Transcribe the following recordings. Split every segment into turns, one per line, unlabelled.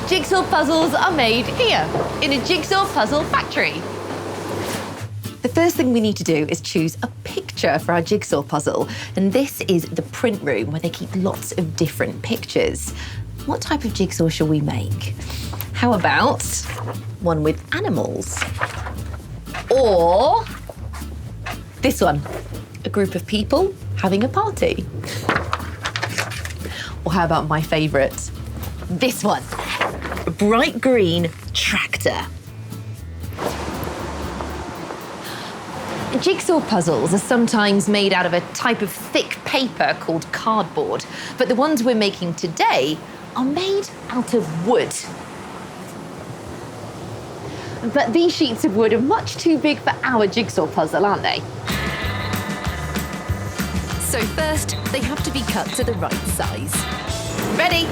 jigsaw puzzles are made here, in a jigsaw puzzle factory. The first thing we need to do is choose a picture for our jigsaw puzzle. And this is the print room where they keep lots of different pictures. What type of jigsaw shall we make? How about one with animals? Or this one, a group of people having a party. Or how about my favourite, this one, a bright green tractor. Jigsaw puzzles are sometimes made out of a type of thick paper called cardboard, but the ones we're making today are made out of wood. But these sheets of wood are much too big for our jigsaw puzzle, aren't they?
So first, they have to be cut to the right size.
Ready?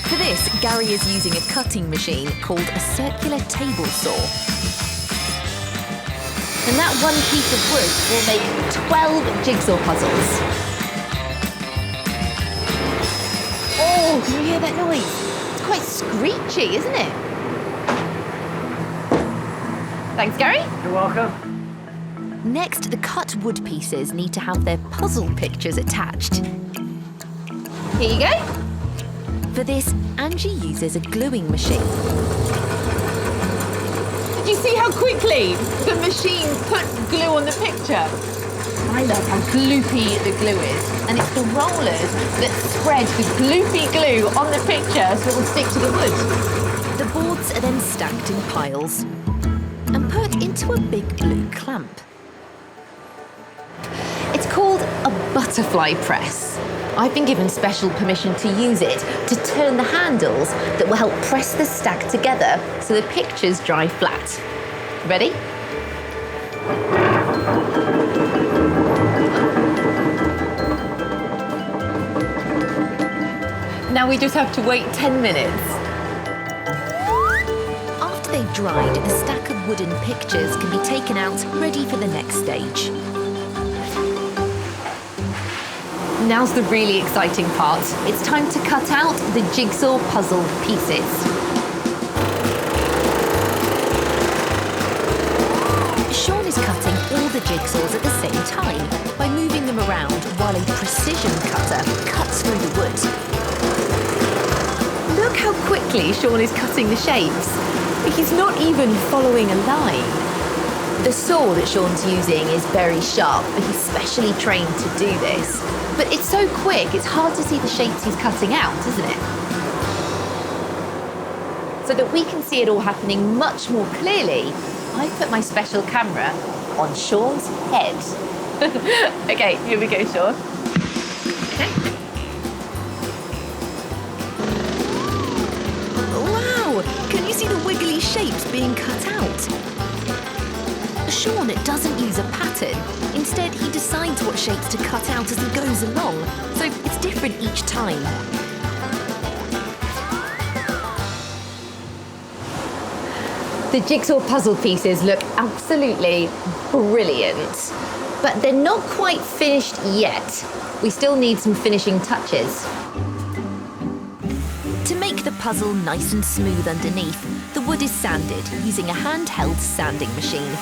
For this, Gary is using a cutting machine called a circular table saw.
And that one piece of wood will make 12 jigsaw puzzles. Oh, can you hear that noise? It's quite screechy, isn't it? Thanks, Gary.
You're welcome.
Next, the cut wood pieces need to have their puzzle pictures attached.
Here you go.
For this, Angie uses a gluing machine.
Did you see how quickly the machine put glue on the picture? I love how gloopy the glue is. And it's the rollers that spread the gloopy glue on the picture so it will stick to the wood.
The boards are then stacked in piles and put into a big blue clamp.
It's called a butterfly press. I've been given special permission to use it to turn the handles that will help press the stack together so the pictures dry flat. Ready? Now we just have to wait 10 minutes.
After they've dried, the stack of wooden pictures can be taken out, ready for the next stage.
Now's the really exciting part. It's time to cut out the jigsaw puzzle pieces.
Sean is cutting all the jigsaws at the same time by moving them around while a precision cutter cuts through the wood.
Look how quickly Sean is cutting the shapes. He's not even following a line. The saw that Sean's using is very sharp, but he's specially trained to do this. But it's so quick, it's hard to see the shapes he's cutting out, isn't it? So that we can see it all happening much more clearly, I put my special camera on Sean's head. Okay, here we go, Sean.
Wow! Can you see the wiggly shapes being cut out? Sean doesn't use a pattern. Instead, he decides what shapes to cut out as he goes along, so it's different each time.
The jigsaw puzzle pieces look absolutely brilliant, but they're not quite finished yet. We still need some finishing touches.
To make the puzzle nice and smooth underneath, the wood is sanded using a handheld sanding machine.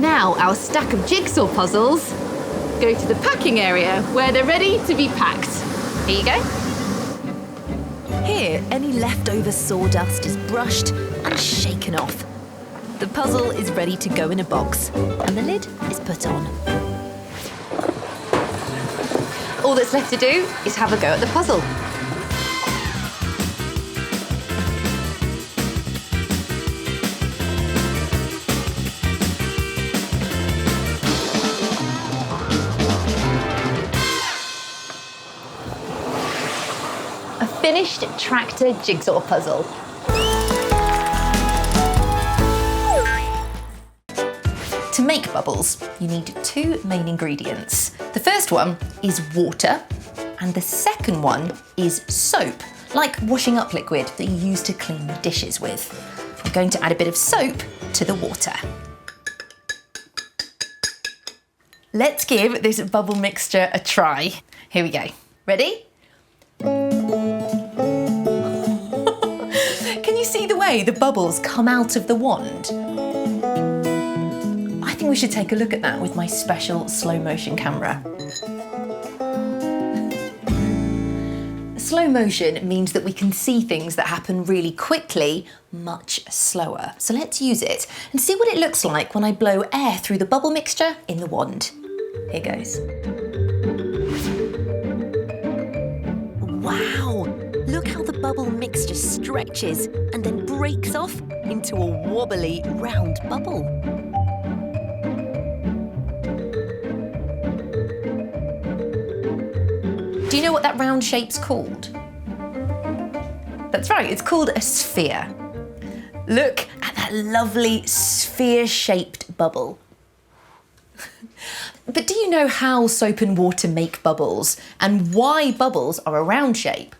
Now our stack of jigsaw puzzles go to the packing area where they're ready to be packed. Here you go.
Here, any leftover sawdust is brushed and shaken off. The puzzle is ready to go in a box, and the lid is put on.
All that's left to do is have a go at the puzzle. A finished tractor jigsaw puzzle. To make bubbles, you need two main ingredients. The first one is water, and the second one is soap, like washing up liquid that you use to clean the dishes with. I'm going to add a bit of soap to the water. Let's give this bubble mixture a try. Here we go. Ready? Can you see the way the bubbles come out of the wand? I think we should take a look at that with my special slow motion camera. Slow motion means that we can see things that happen really quickly, much slower. So let's use it and see what it looks like when I blow air through the bubble mixture in the wand. Here goes.
Wow! Look how the bubble mixture stretches and then breaks off into a wobbly, round bubble.
Do you know what that round shape's called? That's right, it's called a sphere. Look at that lovely sphere-shaped bubble. But do you know how soap and water make bubbles and why bubbles are a round shape?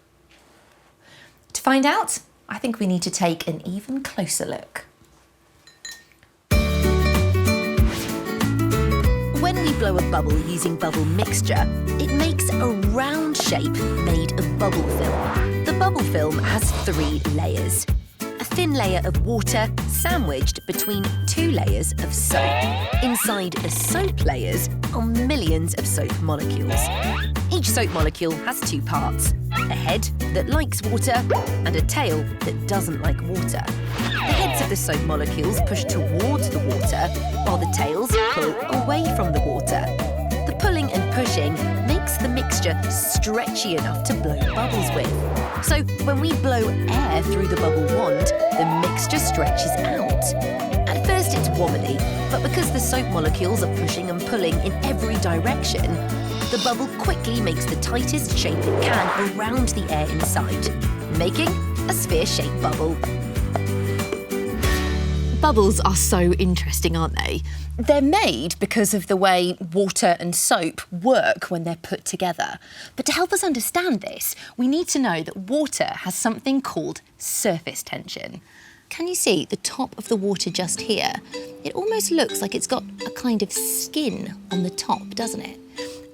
To find out, I think we need to take an even closer look.
When we blow a bubble using bubble mixture, it makes a round shape made of bubble film. The bubble film has 3 layers. A thin layer of water sandwiched between 2 layers of soap. Inside the soap layers are millions of soap molecules. Each soap molecule has 2 parts, a head that likes water and a tail that doesn't like water. The heads of the soap molecules push towards the water, while the tails pull away from the water. The pulling and pushing makes the mixture stretchy enough to blow bubbles with. So when we blow air through the bubble wand, the mixture stretches out. At first it's wobbly, but because the soap molecules are pushing and pulling in every direction, the bubble quickly makes the tightest shape it can around the air inside, making a sphere-shaped bubble.
Bubbles are so interesting, aren't they? They're made because of the way water and soap work when they're put together. But to help us understand this, we need to know that water has something called surface tension. Can you see the top of the water just here? It almost looks like it's got a kind of skin on the top, doesn't it?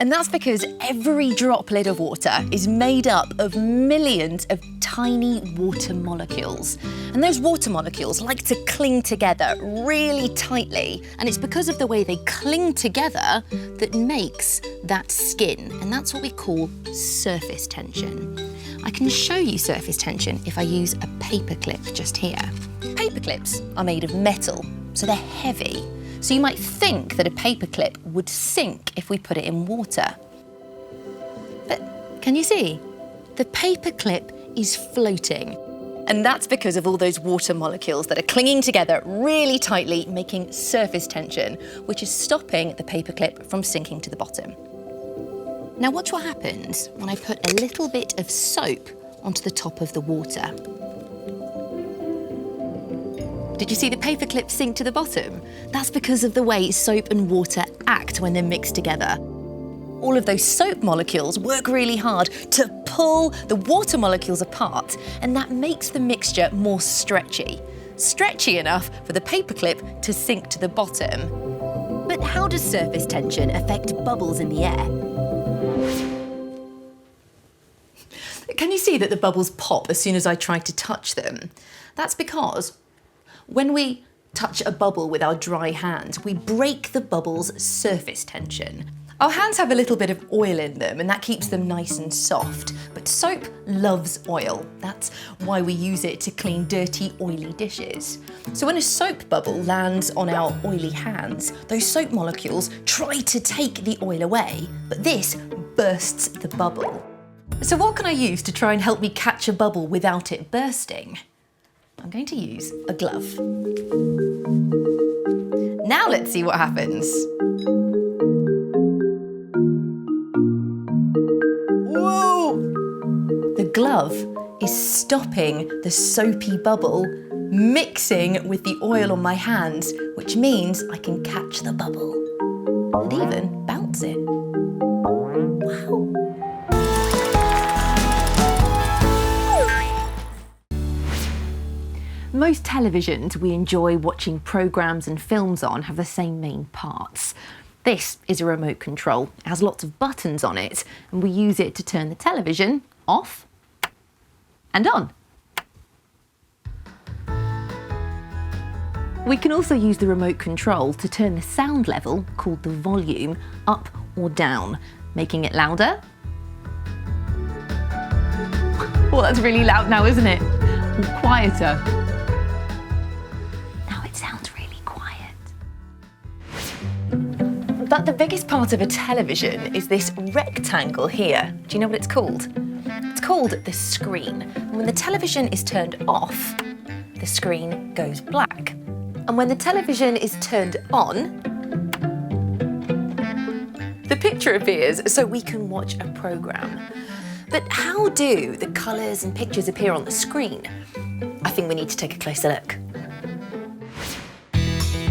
And that's because every droplet of water is made up of millions of tiny water molecules. And those water molecules like to cling together really tightly. And it's because of the way they cling together that makes that skin. And that's what we call surface tension. I can show you surface tension if I use a paper clip just here. Paper clips are made of metal, so they're heavy. So you might think that a paper clip would sink if we put it in water. But can you see? The paper clip is floating. And that's because of all those water molecules that are clinging together really tightly, making surface tension, which is stopping the paper clip from sinking to the bottom. Now watch what happens when I put a little bit of soap onto the top of the water. Did you see the paper clip sink to the bottom? That's because of the way soap and water act when they're mixed together. All of those soap molecules work really hard to pull the water molecules apart, and that makes the mixture more stretchy. Stretchy enough for the paper clip to sink to the bottom.
But how does surface tension affect bubbles in the air?
Can you see that the bubbles pop as soon as I try to touch them? That's because when we touch a bubble with our dry hands, we break the bubble's surface tension. Our hands have a little bit of oil in them and that keeps them nice and soft, but soap loves oil. That's why we use it to clean dirty, oily dishes. So when a soap bubble lands on our oily hands, those soap molecules try to take the oil away, but this bursts the bubble. So what can I use to try and help me catch a bubble without it bursting? I'm going to use a glove. Now let's see what happens. Whoa! The glove is stopping the soapy bubble mixing with the oil on my hands, which means I can catch the bubble and even bounce it. Wow! Most televisions we enjoy watching programmes and films on have the same main parts. This is a remote control. It has lots of buttons on it, and we use it to turn the television off and on. We can also use the remote control to turn the sound level, called the volume, up or down, making it louder. Well, that's really loud now, isn't it? Or quieter. Now it sounds really quiet. But the biggest part of a television is this rectangle here. Do you know what it's called? It's called the screen. And when the television is turned off, the screen goes black. And when the television is turned on, the picture appears so we can watch a programme. But how do the colours and pictures appear on the screen? I think we need to take a closer look.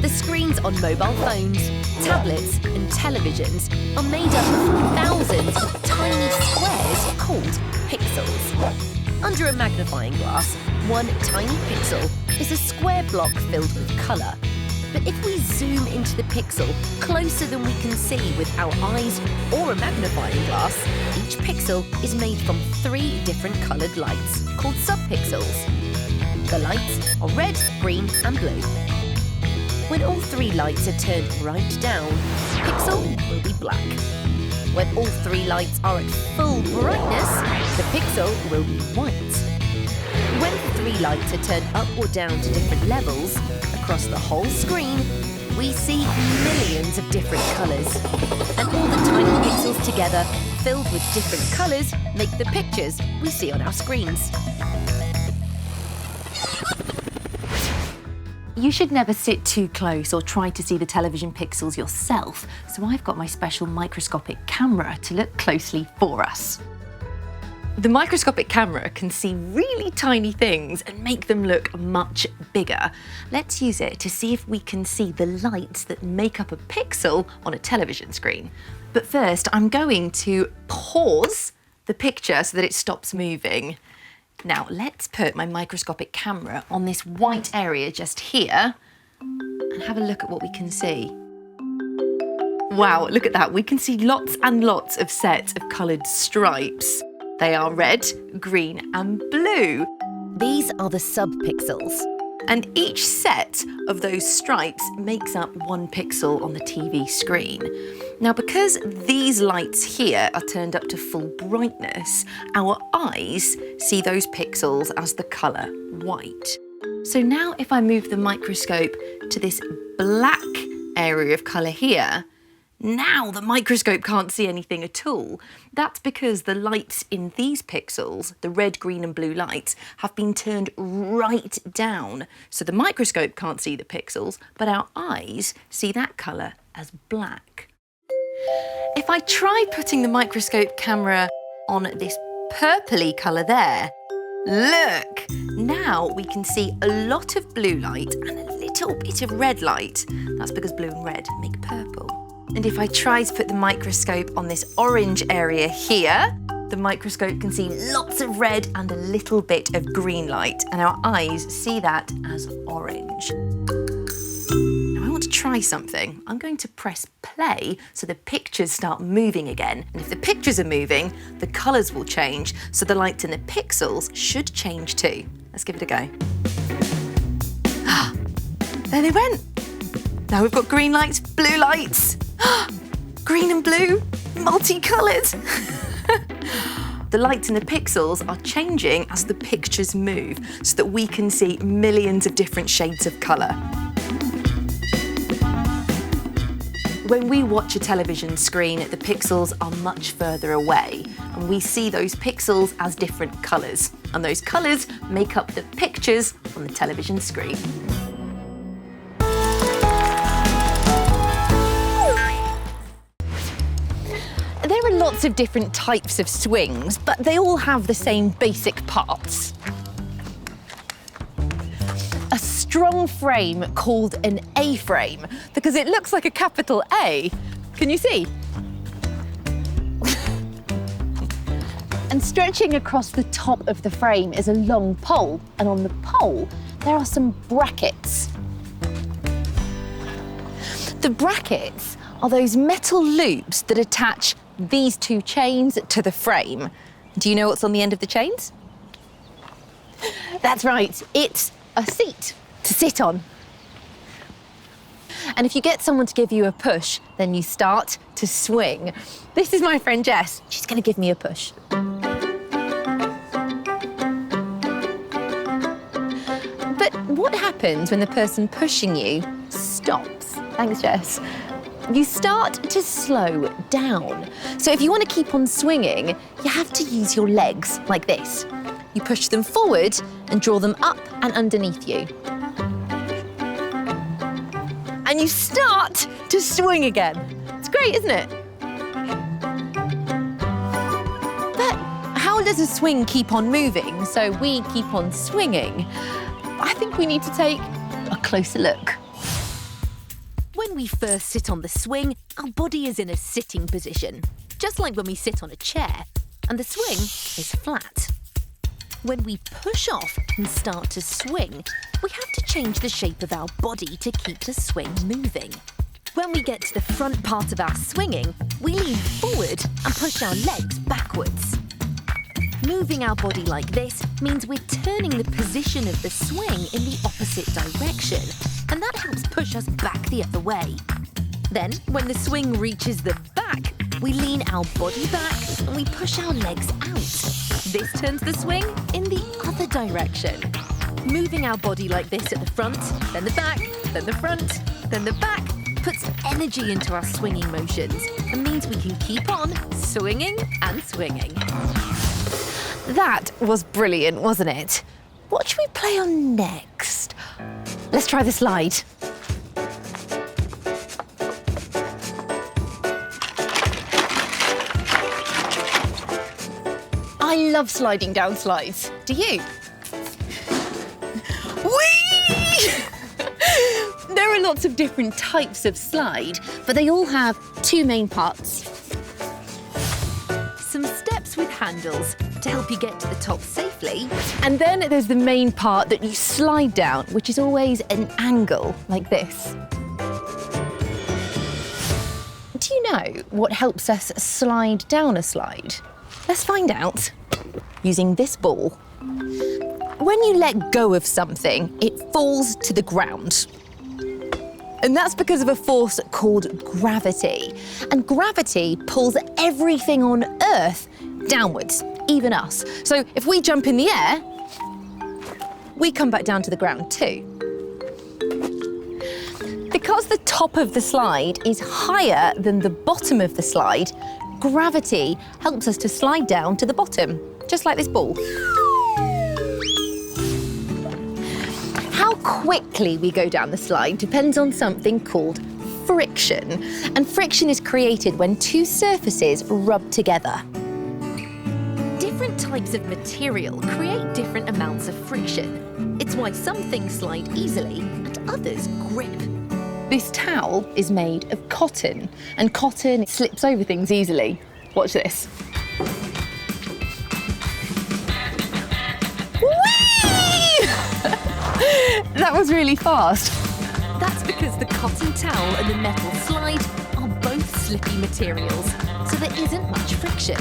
The screens on mobile phones, tablets and televisions are made up of thousands of tiny squares called pixels. Under a magnifying glass, one tiny pixel is a square block filled with colour. But if we zoom into the pixel closer than we can see with our eyes or a magnifying glass, each pixel is made from 3 different coloured lights called subpixels. The lights are red, green and blue. When all 3 lights are turned right down, the pixel will be black. When all 3 lights are at full brightness, the pixel will be white. When the 3 lights are turned up or down to different levels, across the whole screen, we see millions of different colours. And all the tiny pixels together, filled with different colours, make the pictures we see on our screens.
You should never sit too close or try to see the television pixels yourself, so I've got my special microscopic camera to look closely for us. The microscopic camera can see really tiny things and make them look much bigger. Let's use it to see if we can see the lights that make up a pixel on a television screen. But first, I'm going to pause the picture so that it stops moving. Now, let's put my microscopic camera on this white area just here and have a look at what we can see. Wow, look at that. We can see lots and lots of sets of coloured stripes. They are red, green and blue.
These are the subpixels.
And each set of those stripes makes up 1 pixel on the TV screen. Now, because these lights here are turned up to full brightness, our eyes see those pixels as the colour white. So now if I move the microscope to this black area of colour here, now the microscope can't see anything at all. That's because the lights in these pixels, the red, green and blue lights, have been turned right down. So the microscope can't see the pixels, but our eyes see that colour as black. If I try putting the microscope camera on this purpley colour there, look! Now we can see a lot of blue light and a little bit of red light. That's because blue and red make purple. And if I try to put the microscope on this orange area here, the microscope can see lots of red and a little bit of green light, and our eyes see that as orange. Now I want to try something. I'm going to press play so the pictures start moving again. And if the pictures are moving, the colours will change, so the lights in the pixels should change too. Let's give it a go. There they went. Now we've got green lights, blue lights. Green and blue, multicoloured. The lights in the pixels are changing as the pictures move so that we can see millions of different shades of colour. When we watch a television screen, the pixels are much further away, and we see those pixels as different colours, and those colours make up the pictures on the television screen. There are lots of different types of swings, but they all have the same basic parts. A strong frame called an A-frame, because it looks like a capital A. Can you see? And stretching across the top of the frame is a long pole, and on the pole there are some brackets. The brackets are those metal loops that attach these two chains to the frame. Do you know what's on the end of the chains? That's right, it's a seat to sit on. And if you get someone to give you a push, then you start to swing. This is my friend Jess. She's going to give me a push. But what happens when the person pushing you stops? Thanks, Jess. You start to slow down. So if you want to keep on swinging, you have to use your legs like this. You push them forward and draw them up and underneath you. And you start to swing again. It's great, isn't it? But how does a swing keep on moving so we keep on swinging? I think we need to take a closer look.
When we first sit on the swing, our body is in a sitting position, just like when we sit on a chair, and the swing is flat. When we push off and start to swing, we have to change the shape of our body to keep the swing moving. When we get to the front part of our swinging, we lean forward and push our legs backwards. Moving our body like this means we're turning the position of the swing in the opposite direction, and that helps push us back the other way. Then, when the swing reaches the back, we lean our body back and we push our legs out. This turns the swing in the other direction. Moving our body like this at the front, then the back, then the front, then the back, puts energy into our swinging motions and means we can keep on swinging and swinging.
That was brilliant, wasn't it? What should we play on next? Let's try the slide. I love sliding down slides. Do you? Whee! There are lots of different types of slide, but they all have two main parts.
Some steps with handles to help you get to the top safely.
And then there's the main part that you slide down, which is always an angle, like this. Do you know what helps us slide down a slide? Let's find out using this ball. When you let go of something, it falls to the ground. And that's because of a force called gravity. And gravity pulls everything on Earth downwards, even us. So if we jump in the air, we come back down to the ground too. Because the top of the slide is higher than the bottom of the slide, gravity helps us to slide down to the bottom, just like this ball. How quickly we go down the slide depends on something called friction. And friction is created when two surfaces rub together.
Different types of material create different amounts of friction. It's why some things slide easily and others grip.
This towel is made of cotton, and cotton slips over things easily. Watch this. Whee! That was really fast.
That's because the cotton towel and the metal slide are both slippy materials, so there isn't much friction.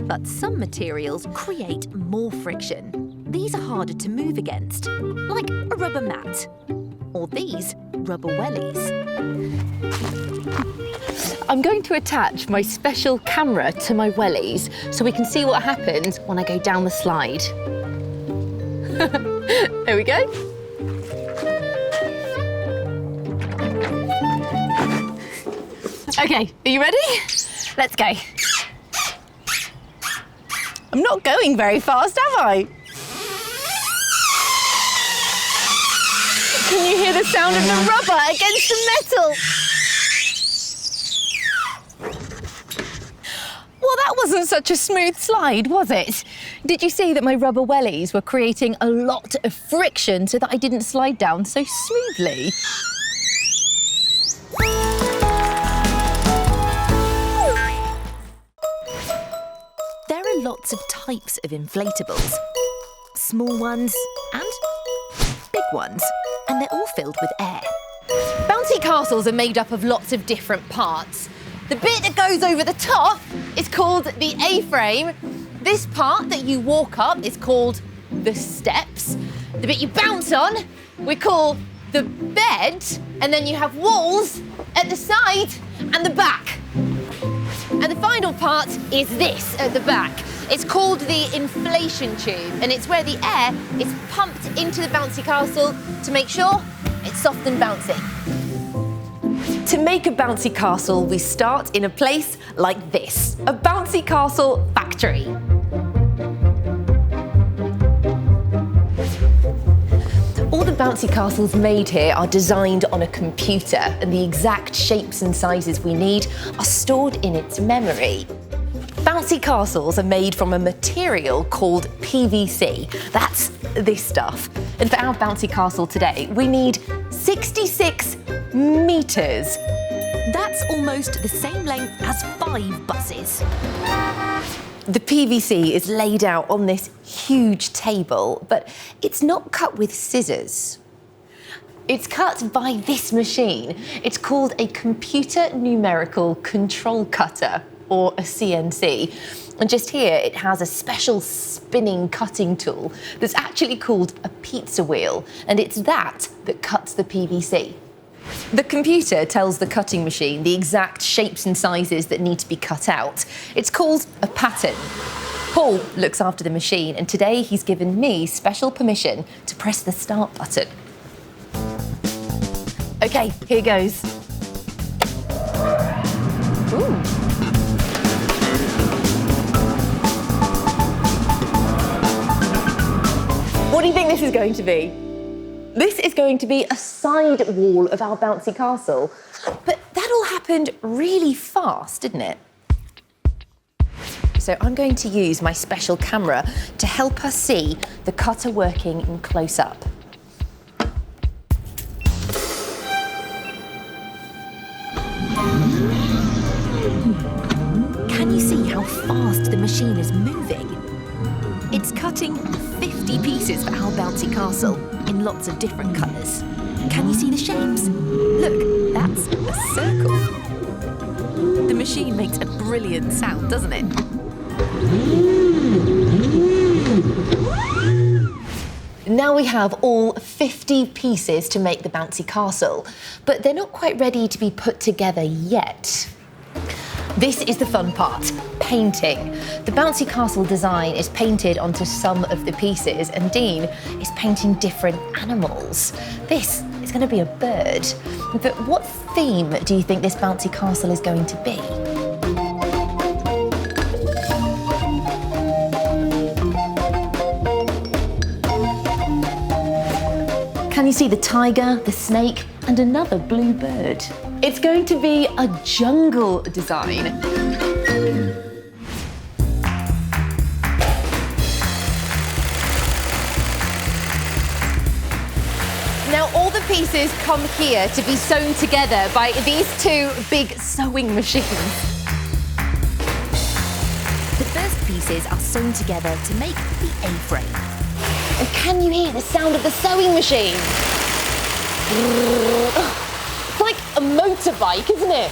But some materials create more friction. These are harder to move against, like a rubber mat, or these rubber wellies.
I'm going to attach my special camera to my wellies so we can see what happens when I go down the slide. There we go. Okay, are you ready? Let's go. I'm not going very fast, am I? Can you hear the sound of the rubber against the metal? Well, that wasn't such a smooth slide, was it? Did you see that my rubber wellies were creating a lot of friction so that I didn't slide down so smoothly?
There are lots of types of inflatables. Small ones and big ones. And they're all filled with air.
Bouncy Bouncy castles are made up of lots of different parts. The bit that goes over the top is called the A-frame. This part that you walk up is called the steps. The bit you bounce on we call the bed, and then you have walls at the side and the back. And the final part is this at the back. It's called the inflation tube, and it's where the air is pumped into the bouncy castle to make sure it's soft and bouncy. To make a bouncy castle, we start in a place like this, a bouncy castle factory. All the bouncy castles made here are designed on a computer, and the exact shapes and sizes we need are stored in its memory. Bouncy castles are made from a material called PVC. That's this stuff. And for our bouncy castle today, we need 66 meters.
That's almost the same length as 5 buses.
The PVC is laid out on this huge table, but it's not cut with scissors. It's cut by this machine. It's called a computer numerical control cutter, or a CNC. And just here, it has a special spinning cutting tool that's actually called a pizza wheel, and it's that cuts the PVC. The computer tells the cutting machine the exact shapes and sizes that need to be cut out. It's called a pattern. Paul looks after the machine, and today he's given me special permission to press the start button. Okay, here goes. Ooh. What do you think this is going to be? This is going to be a side wall of our bouncy castle. But that all happened really fast, didn't it? So I'm going to use my special camera to help us see the cutter working in close-up.
Can you see how fast the machine is moving? It's cutting 50 pieces for our bouncy castle in lots of different colours. Can you see the shapes? Look, that's a circle. The machine makes a brilliant sound, doesn't it?
Now we have all 50 pieces to make the bouncy castle, but they're not quite ready to be put together yet. This is the fun part, painting. The bouncy castle design is painted onto some of the pieces, and Dean is painting different animals. This is going to be a bird. But what theme do you think this bouncy castle is going to be? Can you see the tiger, the snake, and another blue bird? It's going to be a jungle design. Now all the pieces come here to be sewn together by these two big sewing machines.
The first pieces are sewn together to make the A-frame.
And can you hear the sound of the sewing machine? It's like a motorbike, isn't it?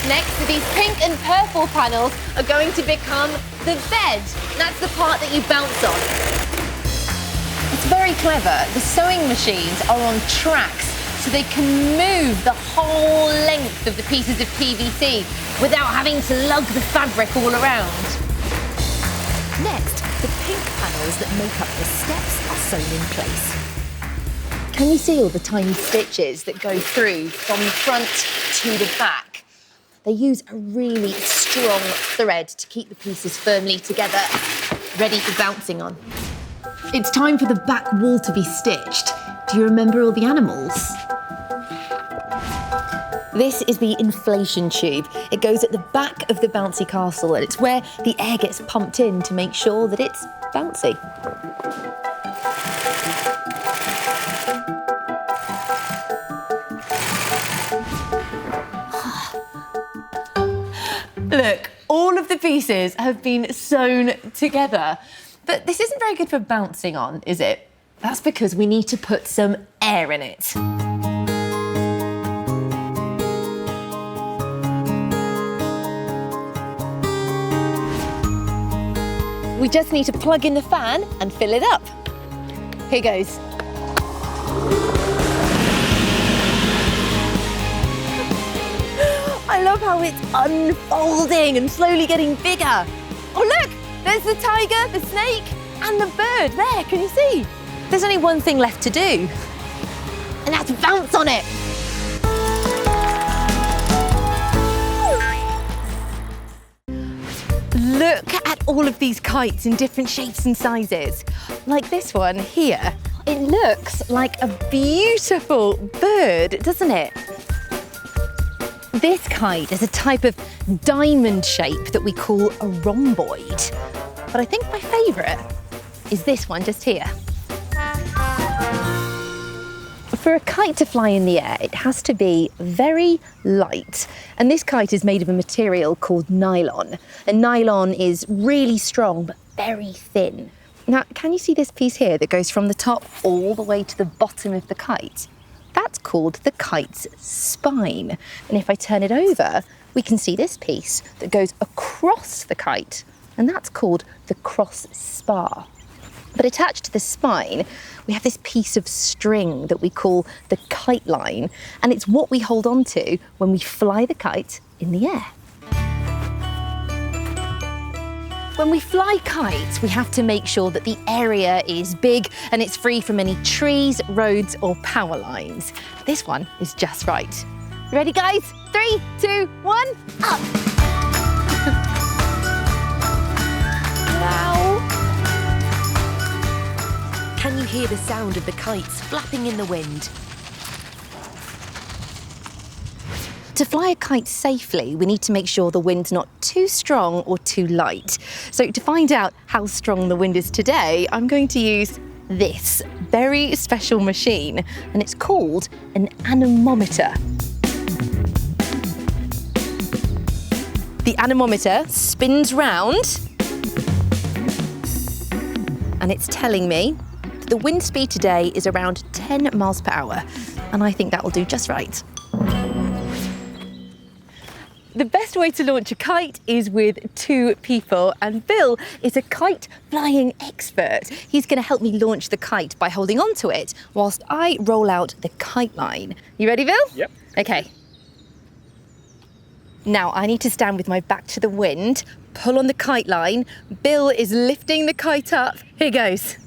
Next, these pink and purple panels are going to become the bed. That's the part that you bounce on. It's very clever. The sewing machines are on tracks, so they can move the whole length of the pieces of PVC without having to lug the fabric all around.
Next, the pink panels that make up the steps are sewn in place.
Can you see all the tiny stitches that go through from the front to the back? They use a really strong thread to keep the pieces firmly together, ready for bouncing on. It's time for the back wall to be stitched. Do you remember all the animals? This is the inflation tube. It goes at the back of the bouncy castle, and it's where the air gets pumped in to make sure that it's bouncy. Look, all of the pieces have been sewn together. But this isn't very good for bouncing on, is it? That's because we need to put some air in it. We just need to plug in the fan and fill it up. Here goes. I love how it's unfolding and slowly getting bigger. Oh look, there's the tiger, the snake, and the bird there, can you see? There's only one thing left to do, and that's bounce on it. Look at all of these kites in different shapes and sizes. Like this one here. It looks like a beautiful bird, doesn't it? This kite is a type of diamond shape that we call a rhomboid. But I think my favourite is this one just here. For a kite to fly in the air, it has to be very light. And this kite is made of a material called nylon. And nylon is really strong, but very thin. Now, can you see this piece here that goes from the top all the way to the bottom of the kite? That's called the kite's spine. And if I turn it over, we can see this piece that goes across the kite. And that's called the cross spar. But attached to the spine, we have this piece of string that we call the kite line, and it's what we hold on to when we fly the kite in the air. When we fly kites, we have to make sure that the area is big and it's free from any trees, roads, or power lines. This one is just right. You ready, guys? 3, 2, 1, up! Wow!
Can you hear the sound of the kites flapping in the wind?
To fly a kite safely, we need to make sure the wind's not too strong or too light. So to find out how strong the wind is today, I'm going to use this very special machine, and it's called an anemometer. The anemometer spins round, and it's telling me the wind speed today is around 10 miles per hour, and I think that will do just right. The best way to launch a kite is with 2 people, and Bill is a kite flying expert. He's going to help me launch the kite by holding on to it whilst I roll out the kite line. You ready, Bill?
Yep.
Okay. Now I need to stand with my back to the wind, pull on the kite line. Bill is lifting the kite up. Here goes.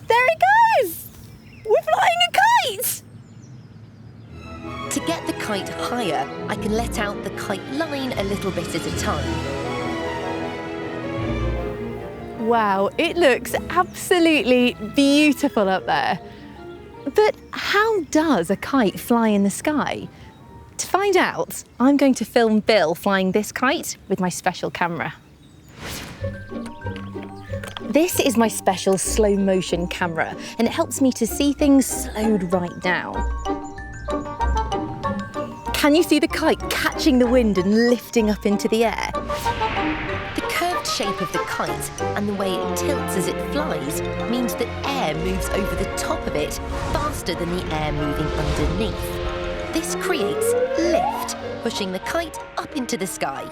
There it goes! We're flying a kite!
To get the kite higher, I can let out the kite line a little bit at a time.
Wow, it looks absolutely beautiful up there. But how does a kite fly in the sky? To find out, I'm going to film Bill flying this kite with my special camera. This is my special slow motion camera, and it helps me to see things slowed right down. Can you see the kite catching the wind and lifting up into the air?
The curved shape of the kite and the way it tilts as it flies means that air moves over the top of it faster than the air moving underneath. This creates lift, pushing the kite up into the sky.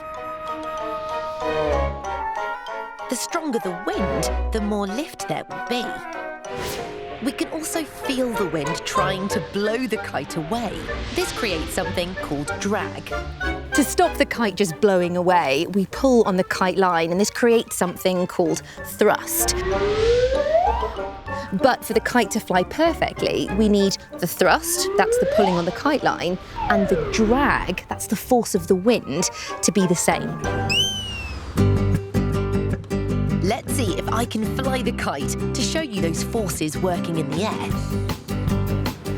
The stronger the wind, the more lift there will be. We can also feel the wind trying to blow the kite away. This creates something called drag.
To stop the kite just blowing away, we pull on the kite line, and this creates something called thrust. But for the kite to fly perfectly, we need the thrust, that's the pulling on the kite line, and the drag, that's the force of the wind, to be the same.
Let's see if I can fly the kite to show you those forces working in the air.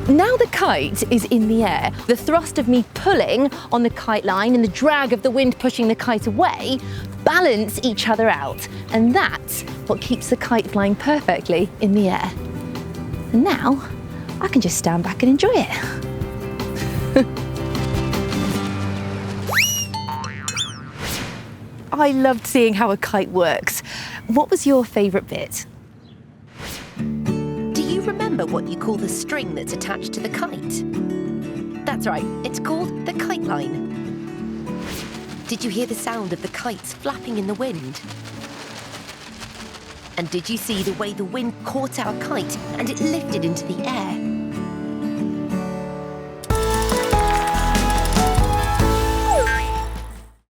Now the kite is in the air, the thrust of me pulling on the kite line and the drag of the wind pushing the kite away balance each other out. And that's what keeps the kite flying perfectly in the air. And now I can just stand back and enjoy it. I loved seeing how a kite works. What was your favourite bit?
Do you remember what you call the string that's attached to the kite? That's right, it's called the kite line. Did you hear the sound of the kites flapping in the wind? And did you see the way the wind caught our kite and it lifted into the air?